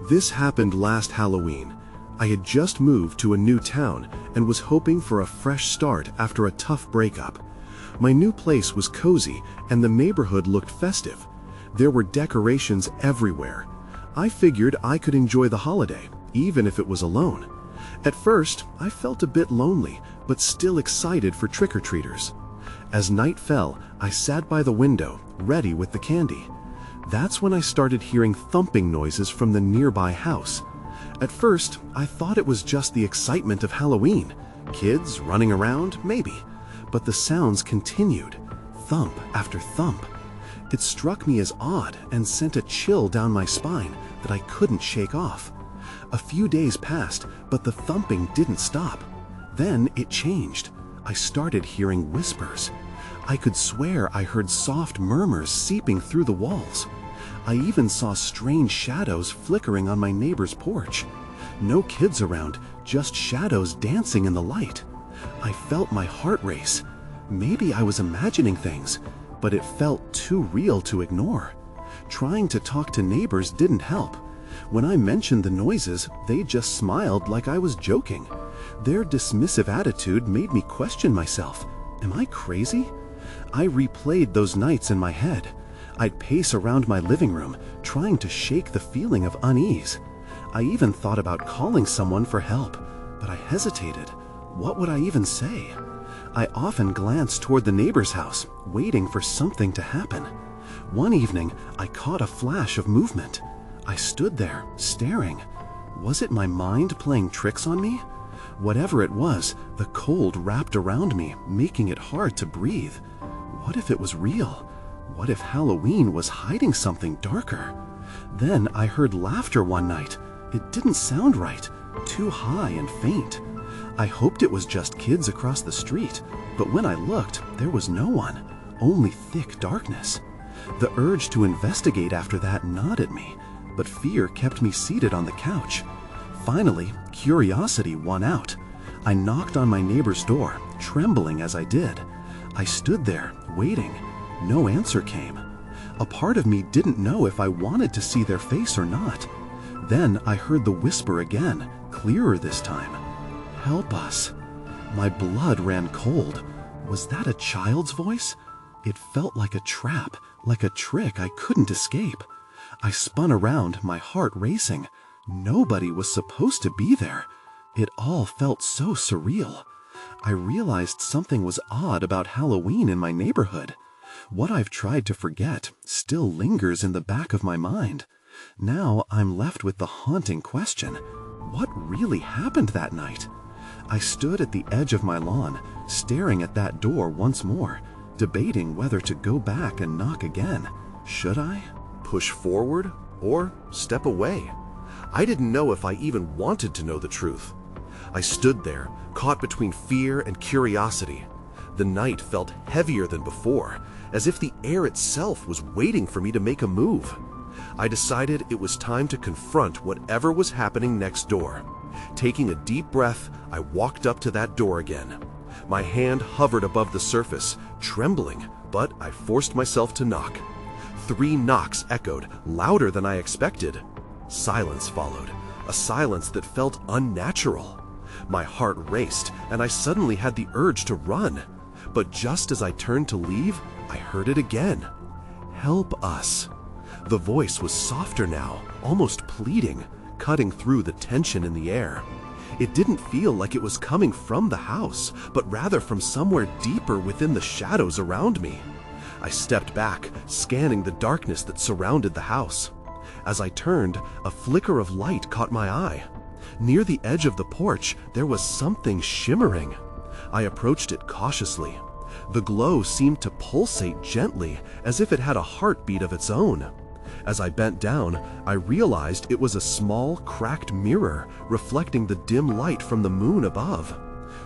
This happened last Halloween. I had just moved to a new town and was hoping for a fresh start after a tough breakup. My new place was cozy and the neighborhood looked festive. There were decorations everywhere. I figured I could enjoy the holiday, even if it was alone. At first, I felt a bit lonely, but still excited for trick-or-treaters. As night fell, I sat by the window, ready with the candy. That's when I started hearing thumping noises from the nearby house. At first, I thought it was just the excitement of Halloween. Kids running around, maybe. But the sounds continued, thump after thump. It struck me as odd and sent a chill down my spine that I couldn't shake off. A few days passed, but the thumping didn't stop. Then it changed. I started hearing whispers. I could swear I heard soft murmurs seeping through the walls. I even saw strange shadows flickering on my neighbor's porch. No kids around, just shadows dancing in the light. I felt my heart race. Maybe I was imagining things, but it felt too real to ignore. Trying to talk to neighbors didn't help. When I mentioned the noises, they just smiled like I was joking. Their dismissive attitude made me question myself. Am I crazy? I replayed those nights in my head. I'd pace around my living room, trying to shake the feeling of unease. I even thought about calling someone for help, but I hesitated. What would I even say? I often glanced toward the neighbor's house, waiting for something to happen. One evening, I caught a flash of movement. I stood there, staring. Was it my mind playing tricks on me? Whatever it was, the cold wrapped around me, making it hard to breathe. What if it was real? What if Halloween was hiding something darker? Then I heard laughter one night. It didn't sound right, too high and faint. I hoped it was just kids across the street, but when I looked, there was no one, only thick darkness. The urge to investigate after that gnawed at me, but fear kept me seated on the couch. Finally, curiosity won out. I knocked on my neighbor's door, trembling as I did. I stood there, waiting. No answer came. A part of me didn't know if I wanted to see their face or not. Then I heard the whisper again, clearer this time. "Help us." My blood ran cold. Was that a child's voice? It felt like a trap, like a trick I couldn't escape. I spun around, my heart racing. Nobody was supposed to be there. It all felt so surreal. I realized something was odd about Halloween in my neighborhood. What I've tried to forget still lingers in the back of my mind. Now I'm left with the haunting question: what really happened that night? I stood at the edge of my lawn, staring at that door once more, debating whether to go back and knock again. Should I? Push forward or step away? I didn't know if I even wanted to know the truth. I stood there, caught between fear and curiosity. The night felt heavier than before, as if the air itself was waiting for me to make a move. I decided it was time to confront whatever was happening next door. Taking a deep breath, I walked up to that door again. My hand hovered above the surface, trembling, but I forced myself to knock. 3 knocks echoed, louder than I expected. Silence followed, a silence that felt unnatural. My heart raced, and I suddenly had the urge to run. But just as I turned to leave, I heard it again. "Help us." The voice was softer now, almost pleading, cutting through the tension in the air. It didn't feel like it was coming from the house, but rather from somewhere deeper within the shadows around me. I stepped back, scanning the darkness that surrounded the house. As I turned, a flicker of light caught my eye. Near the edge of the porch, there was something shimmering. I approached it cautiously. The glow seemed to pulsate gently, as if it had a heartbeat of its own. As I bent down, I realized it was a small, cracked mirror reflecting the dim light from the moon above.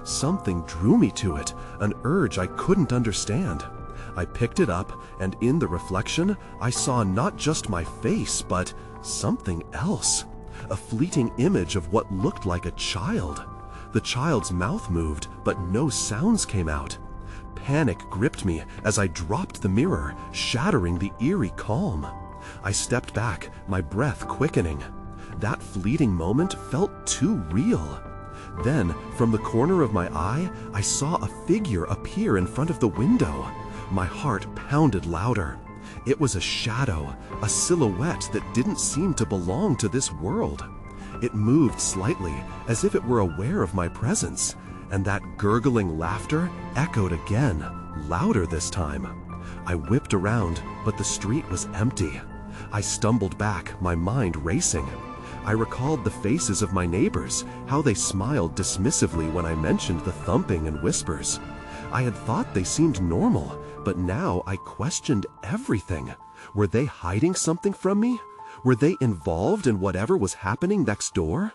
Something drew me to it, an urge I couldn't understand. I picked it up, and in the reflection, I saw not just my face, but something else. A fleeting image of what looked like a child. The child's mouth moved, but no sounds came out. Panic gripped me as I dropped the mirror, shattering the eerie calm. I stepped back, my breath quickening. That fleeting moment felt too real. Then, from the corner of my eye, I saw a figure appear in front of the window. My heart pounded louder. It was a shadow, a silhouette that didn't seem to belong to this world. It moved slightly, as if it were aware of my presence, and that gurgling laughter echoed again, louder this time. I whipped around, but the street was empty. I stumbled back, my mind racing. I recalled the faces of my neighbors, how they smiled dismissively when I mentioned the thumping and whispers. I had thought they seemed normal, but now I questioned everything. Were they hiding something from me? Were they involved in whatever was happening next door?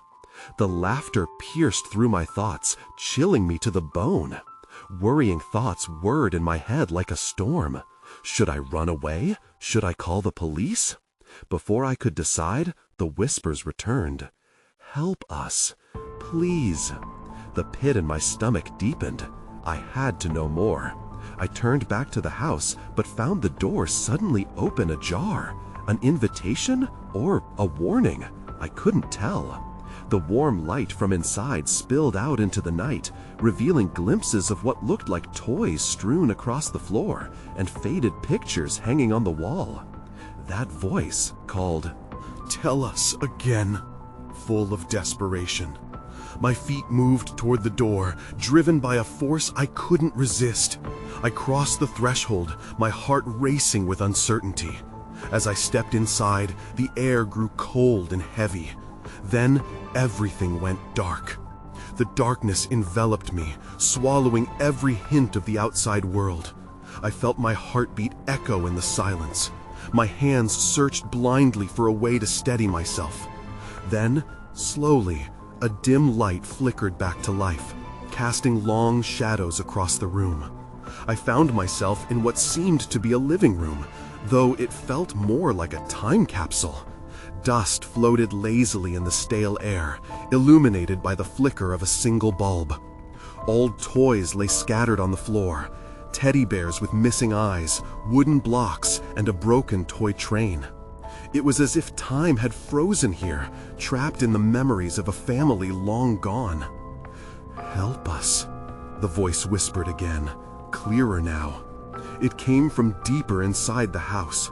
The laughter pierced through my thoughts, chilling me to the bone. Worrying thoughts whirred in my head like a storm. Should I run away? Should I call the police? Before I could decide, the whispers returned. "Help us, please." The pit in my stomach deepened. I had to know more. I turned back to the house, but found the door suddenly open ajar. An invitation or a warning? I couldn't tell. The warm light from inside spilled out into the night, revealing glimpses of what looked like toys strewn across the floor and faded pictures hanging on the wall. That voice called, "Tell us again," full of desperation. My feet moved toward the door, driven by a force I couldn't resist. I crossed the threshold, my heart racing with uncertainty. As I stepped inside, the air grew cold and heavy. Then everything went dark. The darkness enveloped me, swallowing every hint of the outside world. I felt my heartbeat echo in the silence. My hands searched blindly for a way to steady myself. Then, slowly, a dim light flickered back to life, casting long shadows across the room. I found myself in what seemed to be a living room, though it felt more like a time capsule. Dust floated lazily in the stale air, illuminated by the flicker of a single bulb. Old toys lay scattered on the floor, teddy bears with missing eyes, wooden blocks, and a broken toy train. It was as if time had frozen here, trapped in the memories of a family long gone. "Help us," the voice whispered again, clearer now. It came from deeper inside the house.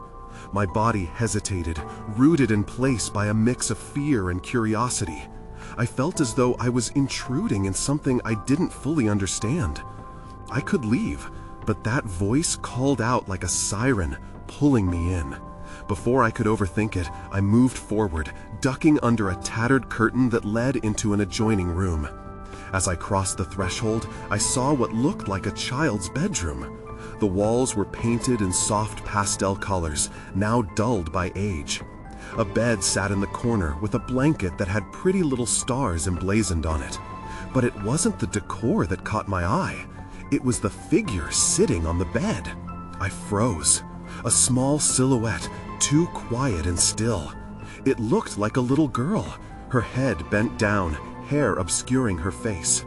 My body hesitated, rooted in place by a mix of fear and curiosity. I felt as though I was intruding in something I didn't fully understand. I could leave, but that voice called out like a siren, pulling me in. Before I could overthink it, I moved forward, ducking under a tattered curtain that led into an adjoining room. As I crossed the threshold, I saw what looked like a child's bedroom. The walls were painted in soft pastel colors, now dulled by age. A bed sat in the corner with a blanket that had pretty little stars emblazoned on it. But it wasn't the decor that caught my eye. It was the figure sitting on the bed. I froze. A small silhouette, too quiet and still. It looked like a little girl, her head bent down, hair obscuring her face.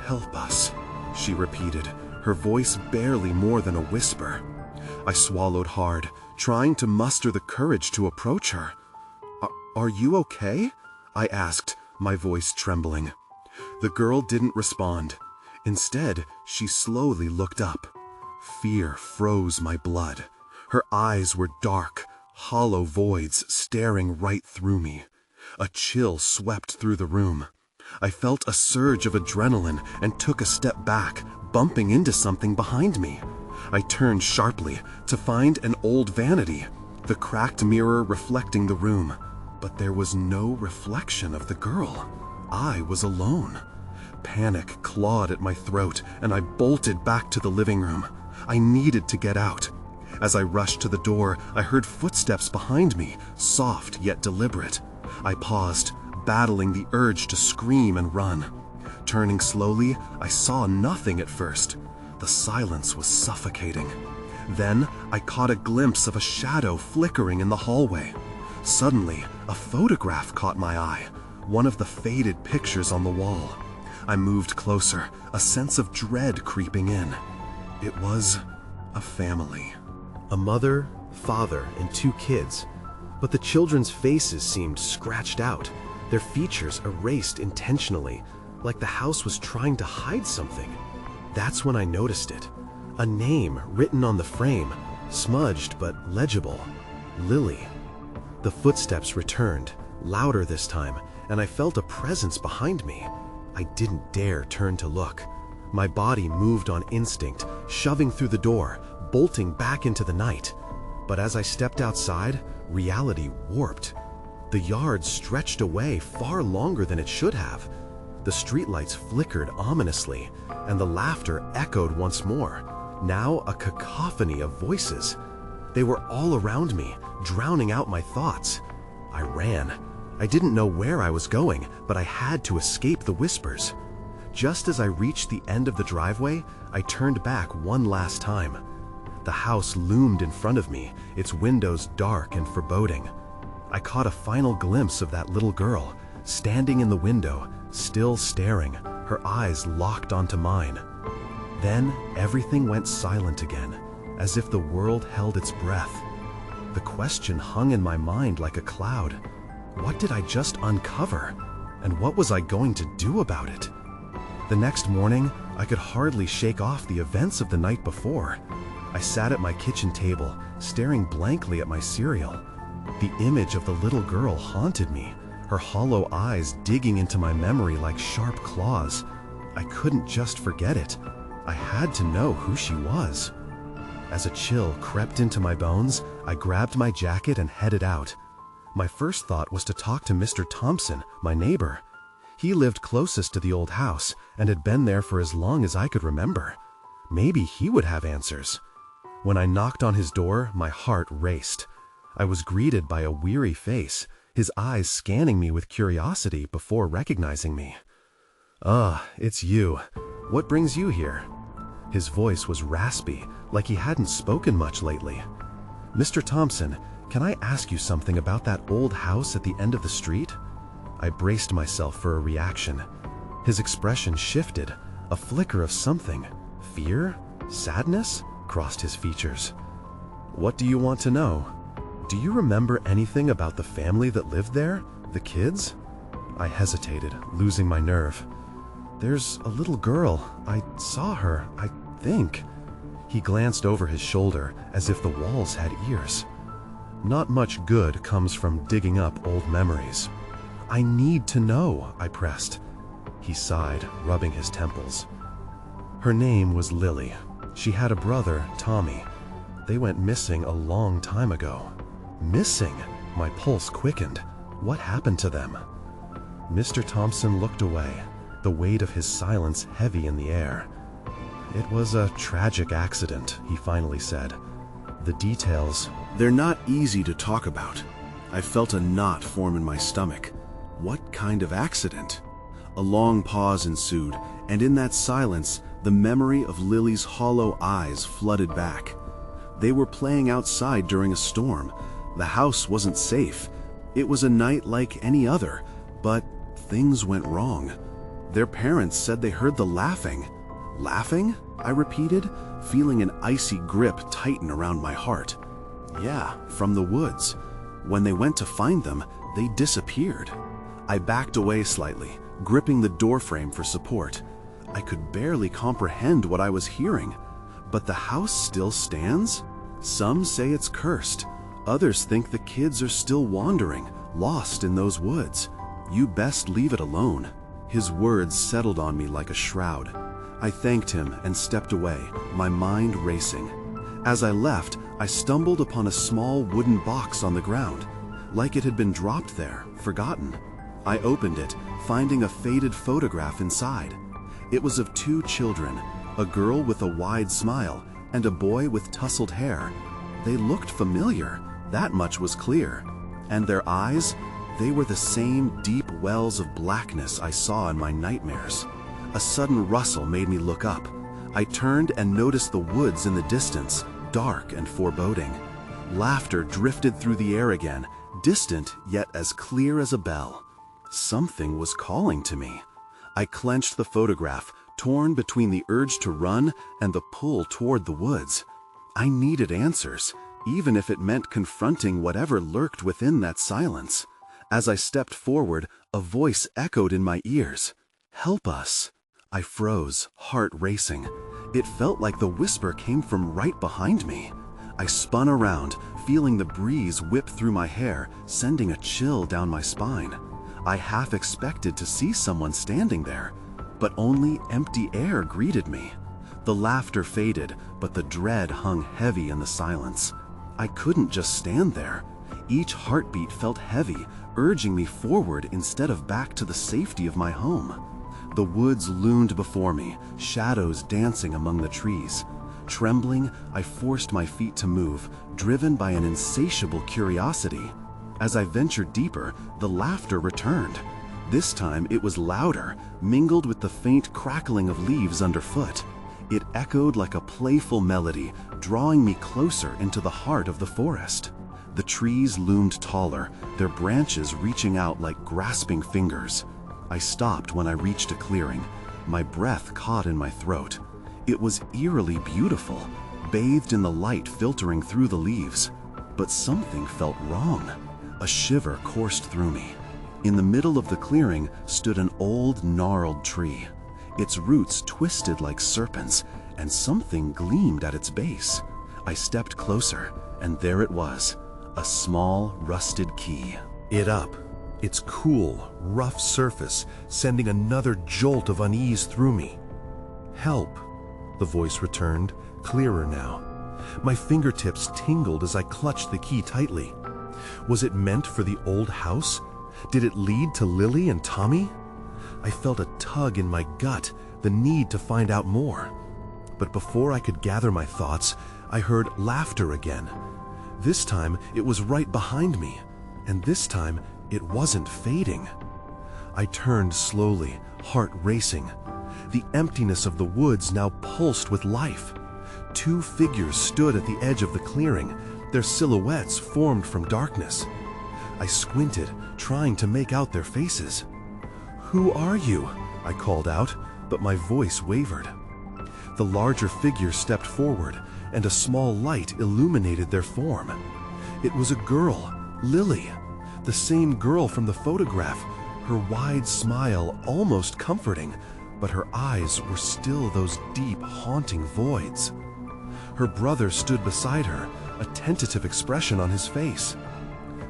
"Help us," she repeated, her voice barely more than a whisper. I swallowed hard, trying to muster the courage to approach her. Are you okay?" I asked, my voice trembling. The girl didn't respond. Instead, she slowly looked up. Fear froze my blood. Her eyes were dark, hollow voids staring right through me. A chill swept through the room. I felt a surge of adrenaline and took a step back, bumping into something behind me. I turned sharply to find an old vanity, the cracked mirror reflecting the room. But there was no reflection of the girl. I was alone. Panic clawed at my throat, and I bolted back to the living room. I needed to get out. As I rushed to the door, I heard footsteps behind me, soft yet deliberate. I paused, battling the urge to scream and run. Turning slowly, I saw nothing at first. The silence was suffocating. Then I caught a glimpse of a shadow flickering in the hallway. Suddenly, a photograph caught my eye, one of the faded pictures on the wall. I moved closer, a sense of dread creeping in. It was a family. A mother, father, and 2 kids. But the children's faces seemed scratched out, their features erased intentionally, like the house was trying to hide something. That's when I noticed it. A name written on the frame, smudged but legible. Lily. The footsteps returned, louder this time, and I felt a presence behind me. I didn't dare turn to look. My body moved on instinct, shoving through the door, bolting back into the night. But as I stepped outside, reality warped. The yard stretched away far longer than it should have. The streetlights flickered ominously, and the laughter echoed once more, now a cacophony of voices. They were all around me, drowning out my thoughts. I ran. I didn't know where I was going, but I had to escape the whispers. Just as I reached the end of the driveway, I turned back one last time. The house loomed in front of me, its windows dark and foreboding. I caught a final glimpse of that little girl, standing in the window, still staring, her eyes locked onto mine. Then everything went silent again, as if the world held its breath. The question hung in my mind like a cloud. What did I just uncover? And what was I going to do about it? The next morning, I could hardly shake off the events of the night before. I sat at my kitchen table, staring blankly at my cereal. The image of the little girl haunted me, her hollow eyes digging into my memory like sharp claws. I couldn't just forget it. I had to know who she was. As a chill crept into my bones, I grabbed my jacket and headed out. My first thought was to talk to Mr. Thompson, my neighbor. He lived closest to the old house and had been there for as long as I could remember. Maybe he would have answers. When I knocked on his door, my heart raced. I was greeted by a weary face, his eyes scanning me with curiosity before recognizing me. "Ah, it's you. What brings you here?" His voice was raspy, like he hadn't spoken much lately. "Mr. Thompson, can I ask you something about that old house at the end of the street?" I braced myself for a reaction. His expression shifted. A flicker of something, fear, sadness, crossed his features. "What do you want to know? Do you remember anything about the family that lived there? The kids?" I hesitated, losing my nerve. "There's a little girl. I saw her, I think." He glanced over his shoulder as if the walls had ears. "Not much good comes from digging up old memories." "I need to know," I pressed. He sighed, rubbing his temples. "Her name was Lily. She had a brother, Tommy. They went missing a long time ago." "Missing?" My pulse quickened. What happened to them? Mr. Thompson looked away, the weight of his silence heavy in the air. "It was a tragic accident," he finally said. "The details..." "They're not easy to talk about." I felt a knot form in my stomach. What kind of accident? A long pause ensued, and in that silence, the memory of Lily's hollow eyes flooded back. They were playing outside during a storm. The house wasn't safe. It was a night like any other, but things went wrong. Their parents said they heard the laughing. "Laughing?" I repeated, feeling an icy grip tighten around my heart. "Yeah, from the woods. When they went to find them, they disappeared." I backed away slightly, gripping the doorframe for support. I could barely comprehend what I was hearing. But the house still stands? Some say it's cursed. Others think the kids are still wandering, lost in those woods. "You best leave it alone." His words settled on me like a shroud. I thanked him and stepped away, my mind racing. As I left, I stumbled upon a small wooden box on the ground, like it had been dropped there, forgotten. I opened it, finding a faded photograph inside. It was of two children, a girl with a wide smile and a boy with tousled hair. They looked familiar, that much was clear. And their eyes, they were the same deep wells of blackness I saw in my nightmares. A sudden rustle made me look up. I turned and noticed the woods in the distance, dark and foreboding. Laughter drifted through the air again, distant yet as clear as a bell. Something was calling to me. I clenched the photograph, torn between the urge to run and the pull toward the woods. I needed answers, even if it meant confronting whatever lurked within that silence. As I stepped forward, a voice echoed in my ears. "Help us." I froze, heart racing. It felt like the whisper came from right behind me. I spun around, feeling the breeze whip through my hair, sending a chill down my spine. I half expected to see someone standing there, but only empty air greeted me. The laughter faded, but the dread hung heavy in the silence. I couldn't just stand there. Each heartbeat felt heavy, urging me forward instead of back to the safety of my home. The woods loomed before me, shadows dancing among the trees. Trembling, I forced my feet to move, driven by an insatiable curiosity. As I ventured deeper, the laughter returned. This time it was louder, mingled with the faint crackling of leaves underfoot. It echoed like a playful melody, drawing me closer into the heart of the forest. The trees loomed taller, their branches reaching out like grasping fingers. I stopped when I reached a clearing, my breath caught in my throat. It was eerily beautiful, bathed in the light filtering through the leaves. But something felt wrong. A shiver coursed through me. In the middle of the clearing stood an old, gnarled tree. Its roots twisted like serpents, and something gleamed at its base. I stepped closer, and there it was, a small, rusted key. It up, its cool, rough surface sending another jolt of unease through me. "Help," the voice returned, clearer now. My fingertips tingled as I clutched the key tightly. Was it meant for the old house? Did it lead to Lily and Tommy? I felt a tug in my gut, the need to find out more. But before I could gather my thoughts, I heard laughter again. This time it was right behind me, and this time it wasn't fading. I turned slowly, heart racing. The emptiness of the woods now pulsed with life. Two figures stood at the edge of the clearing, their silhouettes formed from darkness. I squinted, trying to make out their faces. "Who are you?" I called out, but my voice wavered. The larger figure stepped forward, and a small light illuminated their form. It was a girl, Lily, the same girl from the photograph, her wide smile almost comforting, but her eyes were still those deep, haunting voids. Her brother stood beside her, a tentative expression on his face.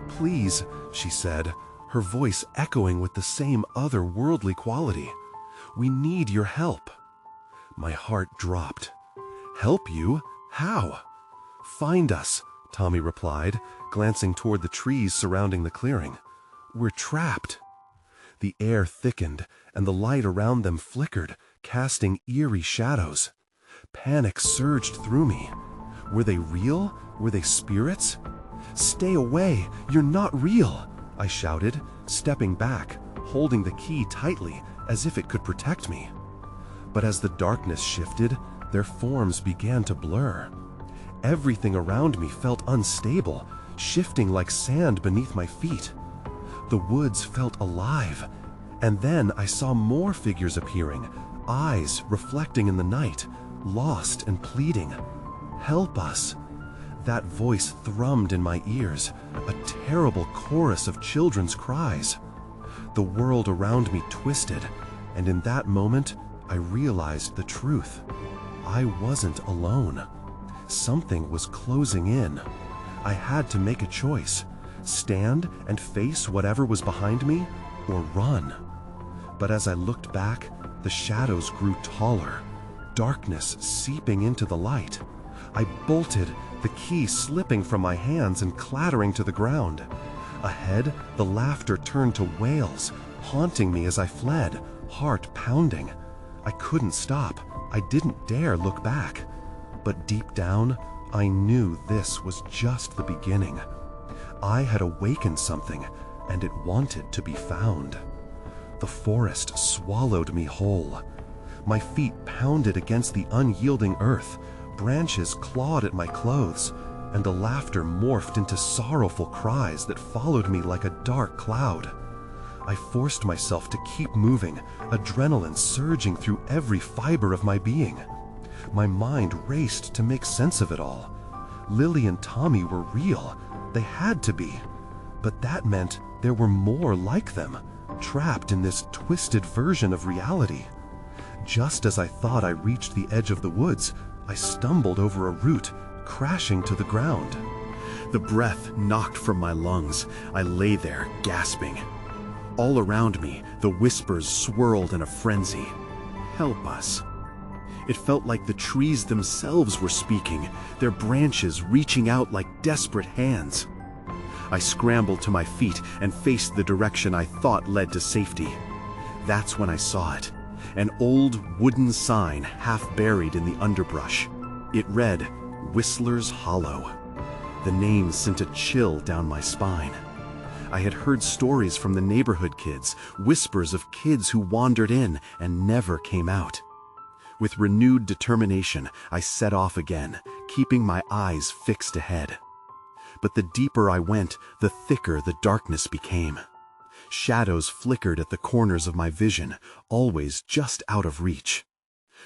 "Please," she said, her voice echoing with the same otherworldly quality. "We need your help." My heart dropped. "Help you? How?" "Find us," Tommy replied, glancing toward the trees surrounding the clearing. "We're trapped." The air thickened, and the light around them flickered, casting eerie shadows. Panic surged through me. Were they real? Were they spirits? "Stay away! You're not real!" I shouted, stepping back, holding the key tightly as if it could protect me. But as the darkness shifted, their forms began to blur. Everything around me felt unstable, shifting like sand beneath my feet. The woods felt alive, and then I saw more figures appearing, eyes reflecting in the night, lost and pleading. "Help us!" That voice thrummed in my ears, a terrible chorus of children's cries. The world around me twisted, and in that moment, I realized the truth. I wasn't alone. Something was closing in. I had to make a choice: stand and face whatever was behind me, or run. But as I looked back, the shadows grew taller, darkness seeping into the light. I bolted, the key slipping from my hands and clattering to the ground. Ahead, the laughter turned to wails, haunting me as I fled, heart pounding. I couldn't stop. I didn't dare look back. But deep down, I knew this was just the beginning. I had awakened something, and it wanted to be found. The forest swallowed me whole. My feet pounded against the unyielding earth, branches clawed at my clothes, and the laughter morphed into sorrowful cries that followed me like a dark cloud. I forced myself to keep moving, adrenaline surging through every fiber of my being. My mind raced to make sense of it all. Lily and Tommy were real. They had to be. But that meant there were more like them, trapped in this twisted version of reality. Just as I thought I reached the edge of the woods, I stumbled over a root, crashing to the ground. The breath knocked from my lungs. I lay there, gasping. All around me, the whispers swirled in a frenzy. Help us. It felt like the trees themselves were speaking, their branches reaching out like desperate hands. I scrambled to my feet and faced the direction I thought led to safety. That's when I saw it. An old wooden sign half buried in the underbrush. It read, Whistler's Hollow. The name sent a chill down my spine. I had heard stories from the neighborhood kids, whispers of kids who wandered in and never came out. With renewed determination, I set off again, keeping my eyes fixed ahead. But the deeper I went, the thicker the darkness became. Shadows flickered at the corners of my vision, always just out of reach.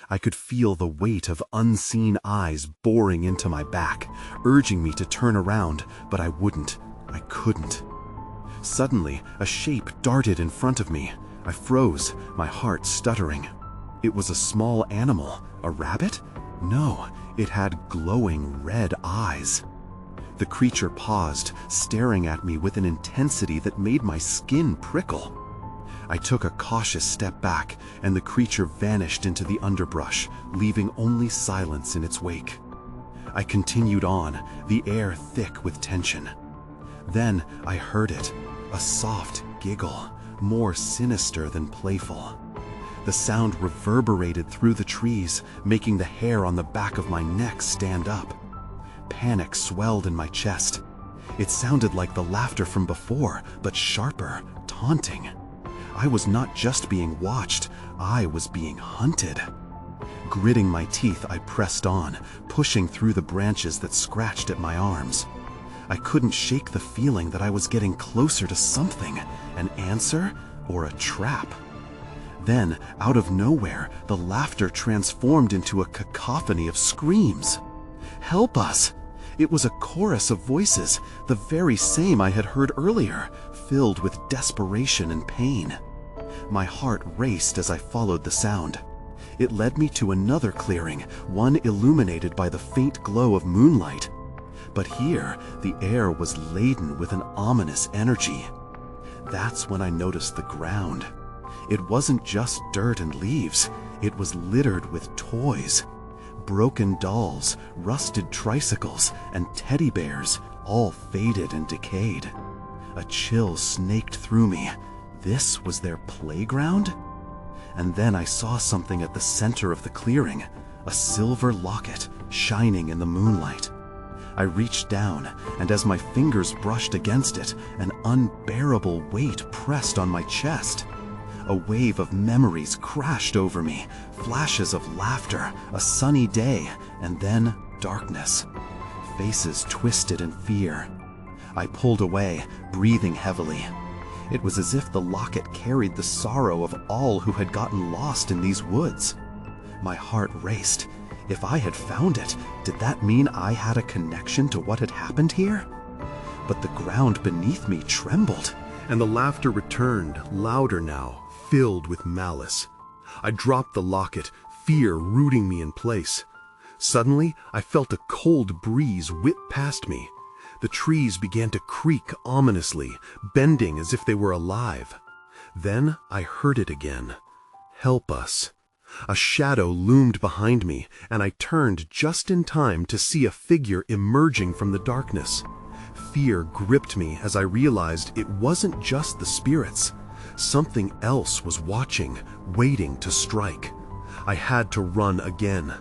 I could feel the weight of unseen eyes boring into my back, urging me to turn around, but I wouldn't. I couldn't. Suddenly, a shape darted in front of me. I froze, my heart stuttering. It was a small animal. A rabbit? No, it had glowing red eyes. The creature paused, staring at me with an intensity that made my skin prickle. I took a cautious step back, and the creature vanished into the underbrush, leaving only silence in its wake. I continued on, the air thick with tension. Then I heard it, a soft giggle, more sinister than playful. The sound reverberated through the trees, making the hair on the back of my neck stand up. Panic swelled in my chest. It sounded like the laughter from before, but sharper, taunting. I was not just being watched, I was being hunted. Gritting my teeth, I pressed on, pushing through the branches that scratched at my arms. I couldn't shake the feeling that I was getting closer to something, an answer or a trap. Then, out of nowhere, the laughter transformed into a cacophony of screams. Help us! It was a chorus of voices, the very same I had heard earlier, filled with desperation and pain. My heart raced as I followed the sound. It led me to another clearing, one illuminated by the faint glow of moonlight. But here, the air was laden with an ominous energy. That's when I noticed the ground. It wasn't just dirt and leaves, it was littered with toys. Broken dolls, rusted tricycles, and teddy bears, all faded and decayed. A chill snaked through me. This was their playground? And then I saw something at the center of the clearing, a silver locket shining in the moonlight. I reached down, and as my fingers brushed against it, an unbearable weight pressed on my chest. A wave of memories crashed over me, flashes of laughter, a sunny day, and then darkness. Faces twisted in fear. I pulled away, breathing heavily. It was as if the locket carried the sorrow of all who had gotten lost in these woods. My heart raced. If I had found it, did that mean I had a connection to what had happened here? But the ground beneath me trembled. And the laughter returned, louder now, filled with malice. I dropped the locket, fear rooting me in place. Suddenly, I felt a cold breeze whip past me. The trees began to creak ominously, bending as if they were alive. Then I heard it again. Help us. A shadow loomed behind me, and I turned just in time to see a figure emerging from the darkness. Fear gripped me as I realized it wasn't just the spirits. Something else was watching, waiting to strike. I had to run again.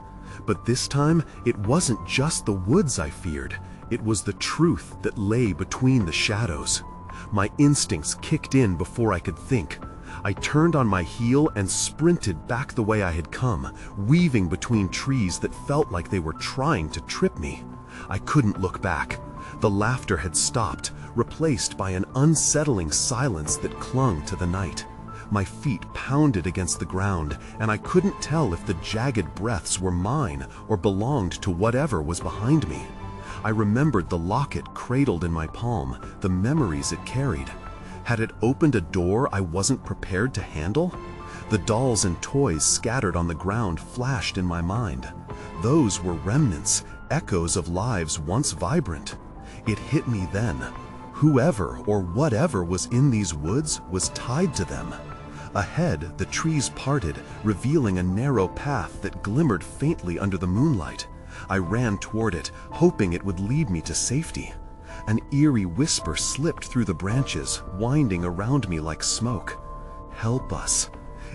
But this time, it wasn't just the woods I feared. It was the truth that lay between the shadows. My instincts kicked in before I could think. I turned on my heel and sprinted back the way I had come, weaving between trees that felt like they were trying to trip me. I couldn't look back. The laughter had stopped, replaced by an unsettling silence that clung to the night. My feet pounded against the ground, and I couldn't tell if the jagged breaths were mine or belonged to whatever was behind me. I remembered the locket cradled in my palm, the memories it carried. Had it opened a door I wasn't prepared to handle? The dolls and toys scattered on the ground flashed in my mind. Those were remnants, echoes of lives once vibrant. It hit me then. Whoever or whatever was in these woods was tied to them. Ahead, the trees parted, revealing a narrow path that glimmered faintly under the moonlight. I ran toward it, hoping it would lead me to safety. An eerie whisper slipped through the branches, winding around me like smoke. "Help us."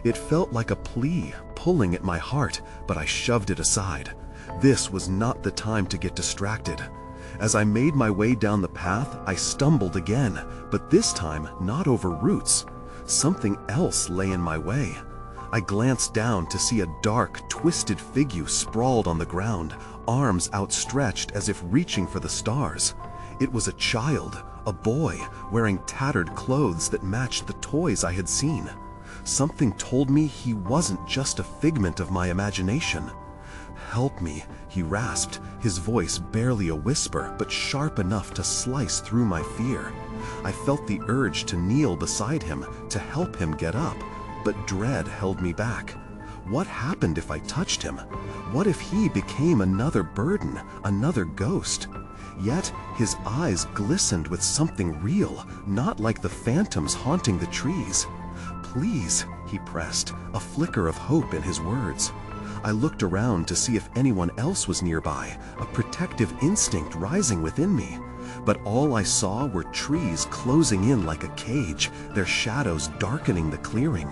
It felt like a plea, pulling at my heart, but I shoved it aside. This was not the time to get distracted. As I made my way down the path, I stumbled again, but this time not over roots. Something else lay in my way. I glanced down to see a dark, twisted figure sprawled on the ground, arms outstretched as if reaching for the stars. It was a child, a boy, wearing tattered clothes that matched the toys I had seen. Something told me he wasn't just a figment of my imagination. "Help me," he rasped, his voice barely a whisper, but sharp enough to slice through my fear. I felt the urge to kneel beside him, to help him get up, but dread held me back. What happened if I touched him? What if he became another burden, another ghost? Yet his eyes glistened with something real, not like the phantoms haunting the trees. "Please," he pressed, a flicker of hope in his words. I looked around to see if anyone else was nearby, a protective instinct rising within me. But all I saw were trees closing in like a cage, their shadows darkening the clearing.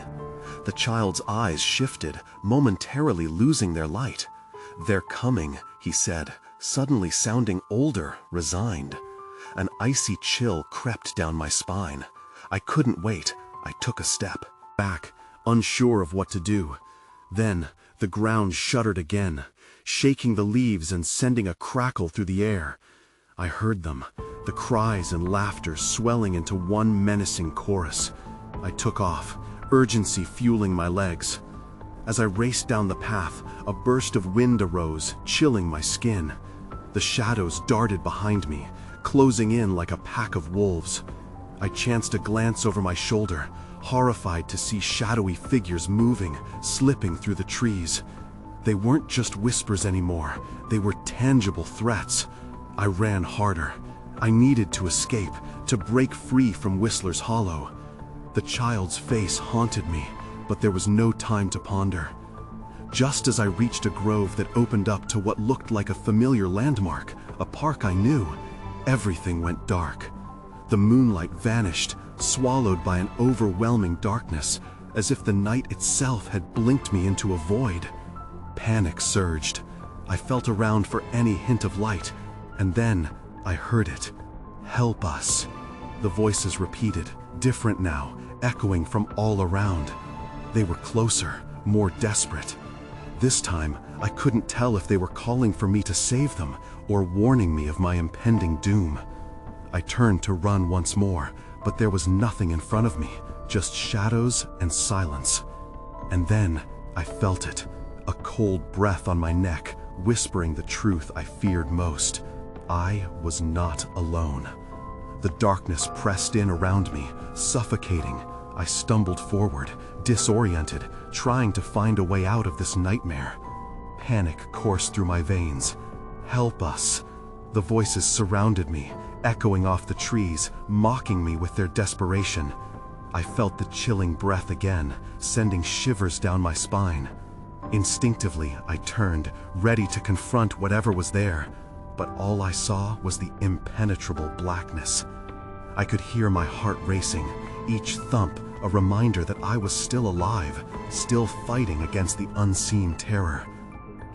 The child's eyes shifted, momentarily losing their light. "They're coming," he said, suddenly sounding older, resigned. An icy chill crept down my spine. I couldn't wait. I took a step back, unsure of what to do. Then the ground shuddered again, shaking the leaves and sending a crackle through the air. I heard them, the cries and laughter swelling into one menacing chorus. I took off, urgency fueling my legs. As I raced down the path, a burst of wind arose, chilling my skin. The shadows darted behind me, closing in like a pack of wolves. I chanced a glance over my shoulder, horrified to see shadowy figures moving, slipping through the trees. They weren't just whispers anymore, they were tangible threats. I ran harder. I needed to escape, to break free from Whistler's Hollow. The child's face haunted me, but there was no time to ponder. Just as I reached a grove that opened up to what looked like a familiar landmark, a park I knew, everything went dark. The moonlight vanished, swallowed by an overwhelming darkness, as if the night itself had blinked me into a void. Panic surged. I felt around for any hint of light, and then I heard it. "Help us." The voices repeated, different now, echoing from all around. They were closer, more desperate. This time, I couldn't tell if they were calling for me to save them or warning me of my impending doom. I turned to run once more, but there was nothing in front of me, just shadows and silence. And then I felt it, a cold breath on my neck, whispering the truth I feared most. I was not alone. The darkness pressed in around me, suffocating. I stumbled forward, disoriented, trying to find a way out of this nightmare. Panic coursed through my veins. "Help us." The voices surrounded me, echoing off the trees, mocking me with their desperation. I felt the chilling breath again, sending shivers down my spine. Instinctively, I turned, ready to confront whatever was there, but all I saw was the impenetrable blackness. I could hear my heart racing, each thump a reminder that I was still alive, still fighting against the unseen terror.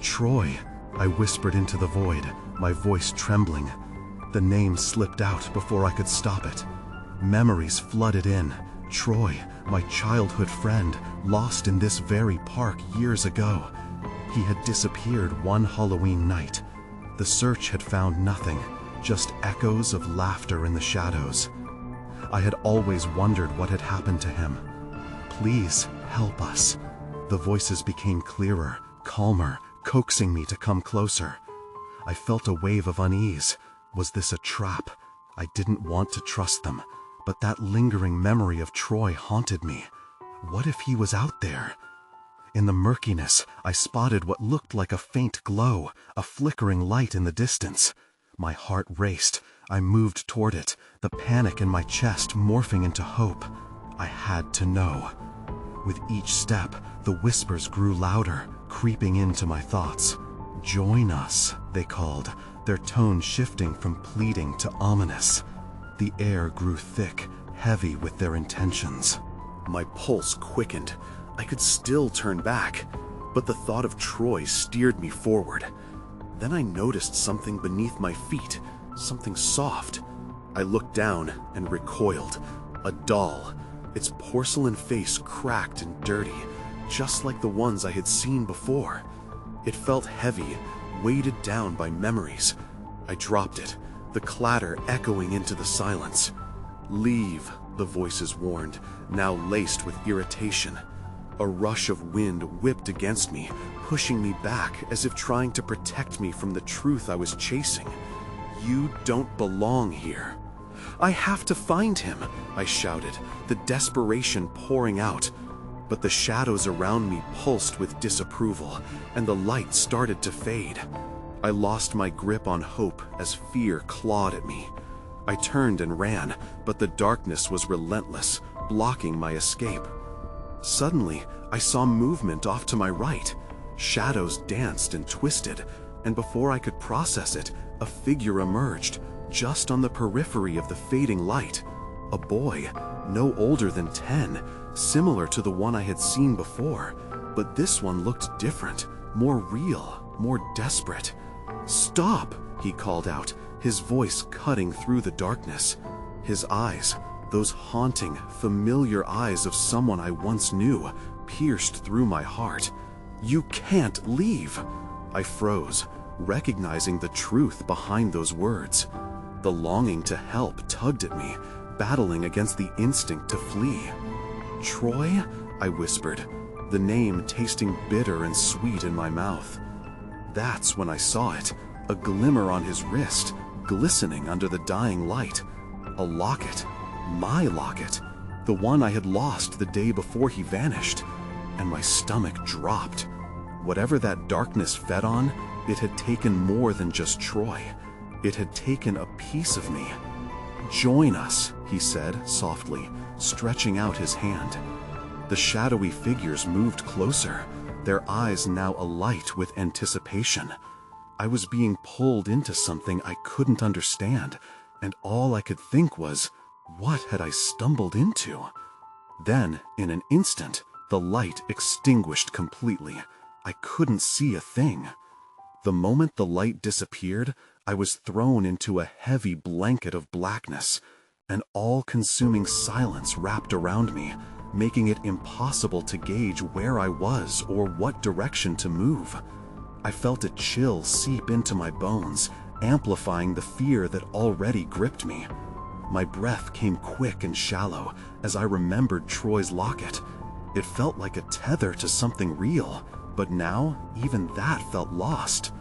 "Troy," I whispered into the void, my voice trembling. The name slipped out before I could stop it. Memories flooded in. Troy, my childhood friend, lost in this very park years ago. He had disappeared one Halloween night. The search had found nothing, just echoes of laughter in the shadows. I had always wondered what had happened to him. "Please, help us." The voices became clearer, calmer, coaxing me to come closer. I felt a wave of unease. Was this a trap? I didn't want to trust them, but that lingering memory of Troy haunted me. What if he was out there? In the murkiness, I spotted what looked like a faint glow, a flickering light in the distance. My heart raced. I moved toward it, the panic in my chest morphing into hope. I had to know. With each step, the whispers grew louder, creeping into my thoughts. "Join us," they called, their tone shifting from pleading to ominous. The air grew thick, heavy with their intentions. My pulse quickened. I could still turn back, but the thought of Troy steered me forward. Then I noticed something beneath my feet, something soft. I looked down and recoiled. A doll, its porcelain face cracked and dirty, just like the ones I had seen before. It felt heavy, weighted down by memories. I dropped it, the clatter echoing into the silence. "Leave," the voices warned, now laced with irritation. A rush of wind whipped against me, pushing me back as if trying to protect me from the truth I was chasing. "You don't belong here." "I have to find him," I shouted, the desperation pouring out. But the shadows around me pulsed with disapproval, and the light started to fade. I lost my grip on hope as fear clawed at me. I turned and ran, but the darkness was relentless, blocking my escape. Suddenly, I saw movement off to my right. Shadows danced and twisted, and before I could process it, a figure emerged, just on the periphery of the fading light. A boy, no older than 10, similar to the one I had seen before, but this one looked different, more real, more desperate. "Stop!" he called out, his voice cutting through the darkness. His eyes, those haunting, familiar eyes of someone I once knew, pierced through my heart. "You can't leave!" I froze, recognizing the truth behind those words. The longing to help tugged at me, battling against the instinct to flee. "Troy?" I whispered, the name tasting bitter and sweet in my mouth. That's when I saw it, a glimmer on his wrist, glistening under the dying light. A locket, my locket, the one I had lost the day before he vanished, and my stomach dropped. Whatever that darkness fed on, it had taken more than just Troy. It had taken a piece of me. "Join us," he said softly, stretching out his hand. The shadowy figures moved closer, their eyes now alight with anticipation. I was being pulled into something I couldn't understand, and all I could think was, what had I stumbled into? Then, in an instant, the light extinguished completely. I couldn't see a thing. The moment the light disappeared, I was thrown into a heavy blanket of blackness. An all-consuming silence wrapped around me, making it impossible to gauge where I was or what direction to move. I felt a chill seep into my bones, amplifying the fear that already gripped me. My breath came quick and shallow as I remembered Troy's locket. It felt like a tether to something real, but now even that felt lost.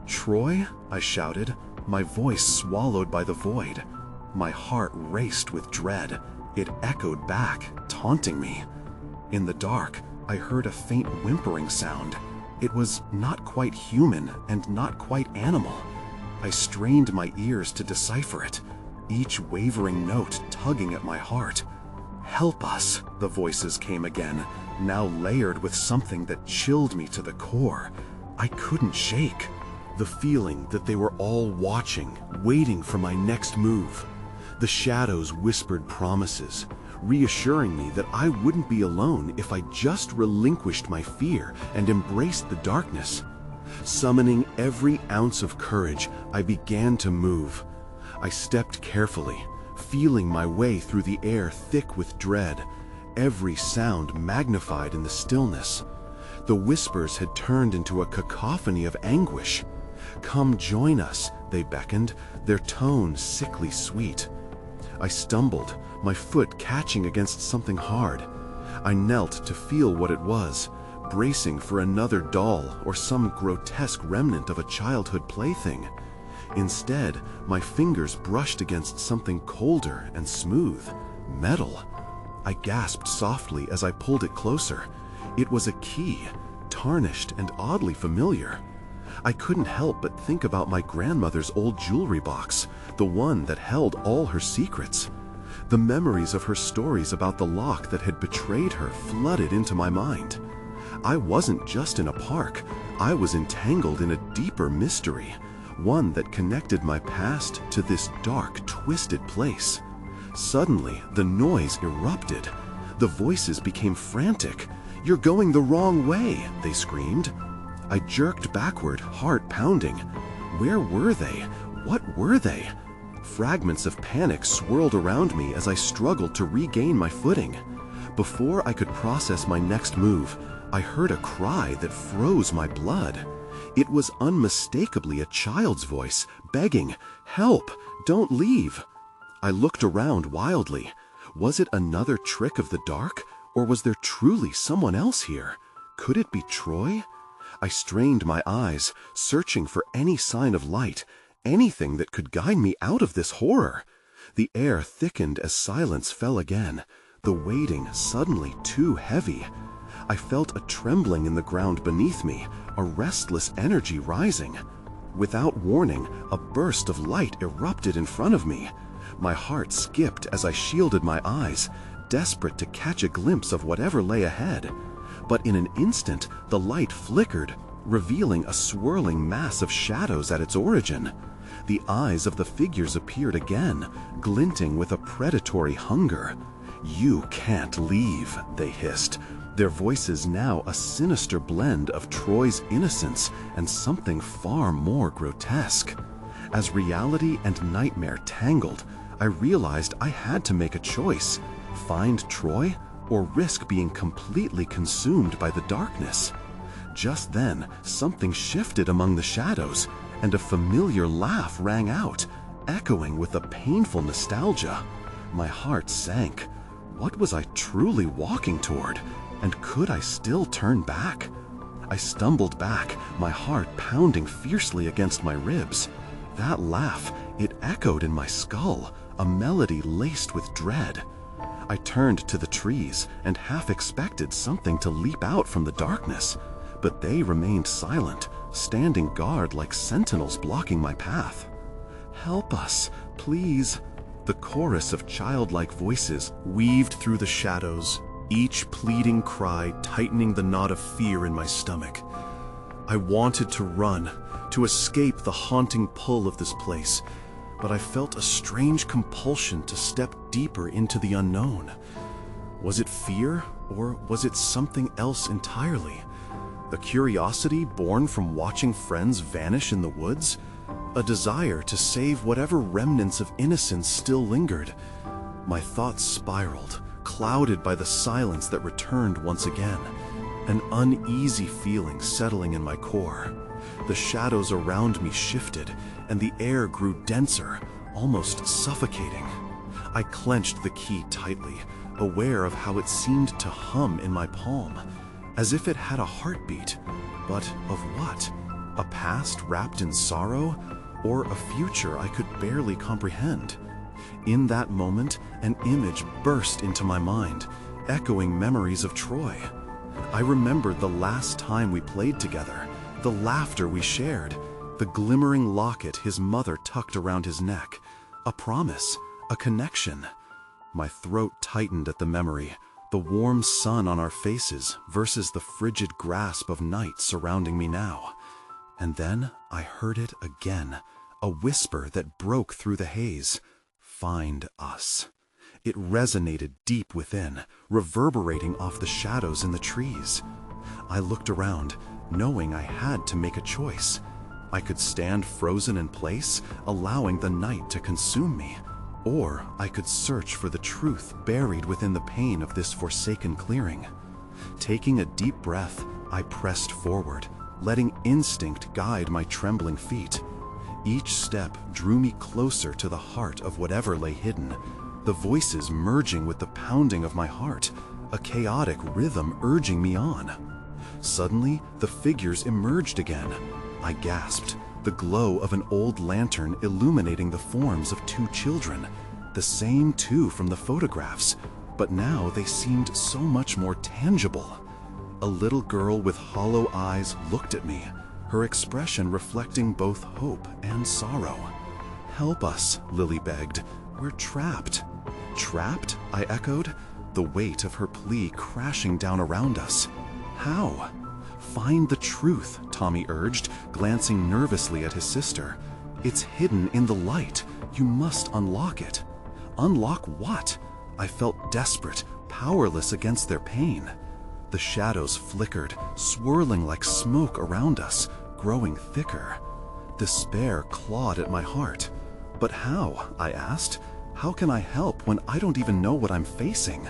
"Troy?" I shouted, my voice swallowed by the void. My heart raced with dread. It echoed back, taunting me. In the dark, I heard a faint whimpering sound. It was not quite human and not quite animal. I strained my ears to decipher it, each wavering note tugging at my heart. "Help us," the voices came again, now layered with something that chilled me to the core. I couldn't shake. The feeling that they were all watching, waiting for my next move. The shadows whispered promises, reassuring me that I wouldn't be alone if I just relinquished my fear and embraced the darkness. Summoning every ounce of courage, I began to move. I stepped carefully, feeling my way through the air thick with dread, every sound magnified in the stillness. The whispers had turned into a cacophony of anguish. "Come join us," they beckoned, their tone sickly sweet. I stumbled, my foot catching against something hard. I knelt to feel what it was, bracing for another doll or some grotesque remnant of a childhood plaything. Instead, my fingers brushed against something colder and smooth, metal. I gasped softly as I pulled it closer. It was a key, tarnished and oddly familiar. I couldn't help but think about my grandmother's old jewelry box, the one that held all her secrets. The memories of her stories about the lock that had betrayed her flooded into my mind. I wasn't just in a park, I was entangled in a deeper mystery, one that connected my past to this dark, twisted place. Suddenly, the noise erupted. The voices became frantic. "You're going the wrong way," they screamed. I jerked backward, heart pounding. Where were they? What were they? Fragments of panic swirled around me as I struggled to regain my footing. Before I could process my next move, I heard a cry that froze my blood. It was unmistakably a child's voice, begging, "Help! Don't leave!" I looked around wildly. Was it another trick of the dark, or was there truly someone else here? Could it be Troy? I strained my eyes, searching for any sign of light, anything that could guide me out of this horror. The air thickened as silence fell again, the waiting suddenly too heavy. I felt a trembling in the ground beneath me, a restless energy rising. Without warning, a burst of light erupted in front of me. My heart skipped as I shielded my eyes, desperate to catch a glimpse of whatever lay ahead. But in an instant, the light flickered, revealing a swirling mass of shadows at its origin. The eyes of the figures appeared again, glinting with a predatory hunger. "You can't leave," they hissed, their voices now a sinister blend of Troy's innocence and something far more grotesque. As reality and nightmare tangled, I realized I had to make a choice: find Troy or risk being completely consumed by the darkness. Just then, something shifted among the shadows, and a familiar laugh rang out, echoing with a painful nostalgia. My heart sank. What was I truly walking toward? And could I still turn back? I stumbled back, my heart pounding fiercely against my ribs. That laugh, it echoed in my skull, a melody laced with dread. I turned to the trees and half expected something to leap out from the darkness, but they remained silent, standing guard like sentinels blocking my path. "Help us, please." The chorus of childlike voices weaved through the shadows, each pleading cry tightening the knot of fear in my stomach. I wanted to run, to escape the haunting pull of this place, but I felt a strange compulsion to step deeper into the unknown. Was it fear, or was it something else entirely? A curiosity born from watching friends vanish in the woods? A desire to save whatever remnants of innocence still lingered? My thoughts spiraled, clouded by the silence that returned once again, an uneasy feeling settling in my core. The shadows around me shifted, and the air grew denser, almost suffocating. I clenched the key tightly, aware of how it seemed to hum in my palm, as if it had a heartbeat. But of what? A past wrapped in sorrow, or a future I could barely comprehend? In that moment, an image burst into my mind, echoing memories of Troy. I remembered the last time we played together, the laughter we shared, the glimmering locket his mother tucked around his neck, a promise, a connection. My throat tightened at the memory, the warm sun on our faces versus the frigid grasp of night surrounding me now. And then I heard it again, a whisper that broke through the haze. "Find us." It resonated deep within, reverberating off the shadows in the trees. I looked around, knowing I had to make a choice. I could stand frozen in place, allowing the night to consume me, or I could search for the truth buried within the pain of this forsaken clearing. Taking a deep breath, I pressed forward, letting instinct guide my trembling feet. Each step drew me closer to the heart of whatever lay hidden, the voices merging with the pounding of my heart, a chaotic rhythm urging me on. Suddenly, the figures emerged again. I gasped. the glow of an old lantern illuminating the forms of two children, the same two from the photographs, but now they seemed so much more tangible. A little girl with hollow eyes looked at me, her expression reflecting both hope and sorrow. "Help us," Lily begged. "We're trapped." "Trapped?" I echoed, the weight of her plea crashing down around us. "How?" "Find the truth," Tommy urged, glancing nervously at his sister. "It's hidden in the light. You must unlock it." "Unlock what?" I felt desperate, powerless against their pain. The shadows flickered, swirling like smoke around us, growing thicker. Despair clawed at my heart. "But how?" I asked. "How can I help when I don't even know what I'm facing?"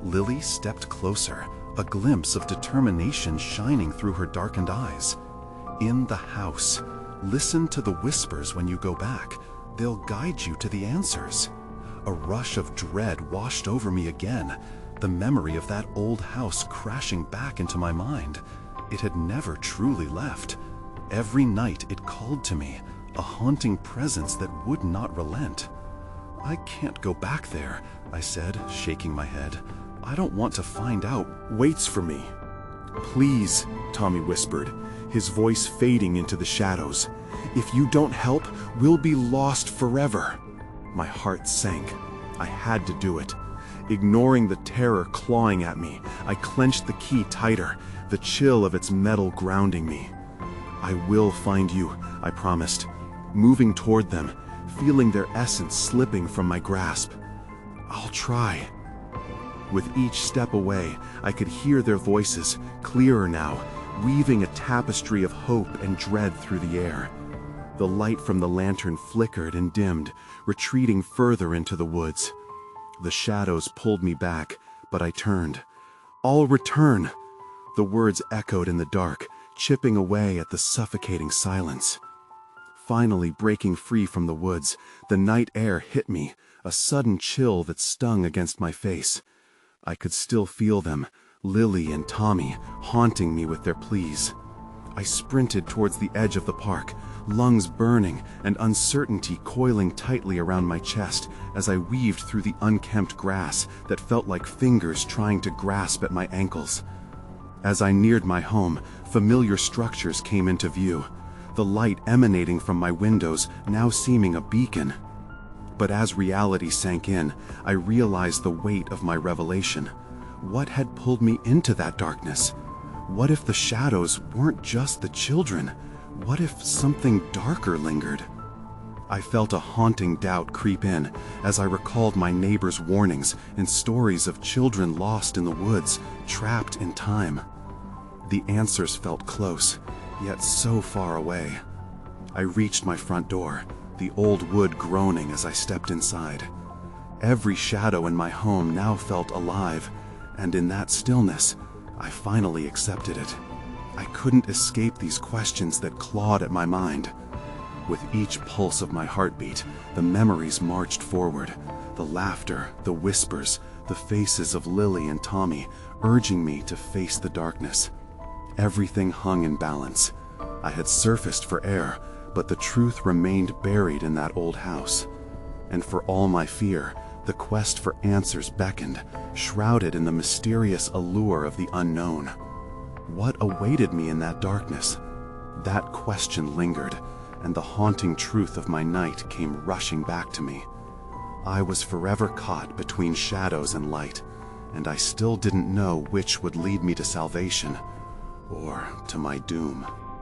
Lily stepped closer, a glimpse of determination shining through her darkened eyes. "In the house. Listen to the whispers when you go back. They'll guide you to the answers." A rush of dread washed over me again, the memory of that old house crashing back into my mind. It had never truly left. Every night it called to me, a haunting presence that would not relent. "I can't go back there," I said, shaking my head. "I don't want to find out." "Waits for me." "Please," Tommy whispered, his voice fading into the shadows. "If you don't help, we'll be lost forever." My heart sank. I had to do it. Ignoring the terror clawing at me, I clenched the key tighter, the chill of its metal grounding me. "I will find you," I promised, moving toward them, feeling their essence slipping from my grasp. "I'll try." With each step away, I could hear their voices, clearer now, weaving a tapestry of hope and dread through the air. The light from the lantern flickered and dimmed, retreating further into the woods. The shadows pulled me back, but I turned. "I'll return." The words echoed in the dark, chipping away at the suffocating silence. Finally breaking free from the woods, the night air hit me, a sudden chill that stung against my face. I could still feel them, Lily and Tommy, haunting me with their pleas. I sprinted towards the edge of the park, lungs burning and uncertainty coiling tightly around my chest as I weaved through the unkempt grass that felt like fingers trying to grasp at my ankles. As I neared my home, familiar structures came into view, the light emanating from my windows now seeming a beacon. But as reality sank in, I realized the weight of my revelation. What had pulled me into that darkness? What if the shadows weren't just the children? What if something darker lingered? I felt a haunting doubt creep in as I recalled my neighbor's warnings and stories of children lost in the woods, trapped in time. The answers felt close, yet so far away. I reached my front door, the old wood groaning as I stepped inside. Every shadow in my home now felt alive, and in that stillness, I finally accepted it. I couldn't escape these questions that clawed at my mind. With each pulse of my heartbeat, the memories marched forward. The laughter, the whispers, the faces of Lily and Tommy, urging me to face the darkness. Everything hung in balance. I had surfaced for air, but the truth remained buried in that old house. And for all my fear, the quest for answers beckoned, shrouded in the mysterious allure of the unknown. What awaited me in that darkness? That question lingered, and the haunting truth of my night came rushing back to me. I was forever caught between shadows and light, and I still didn't know which would lead me to salvation or to my doom.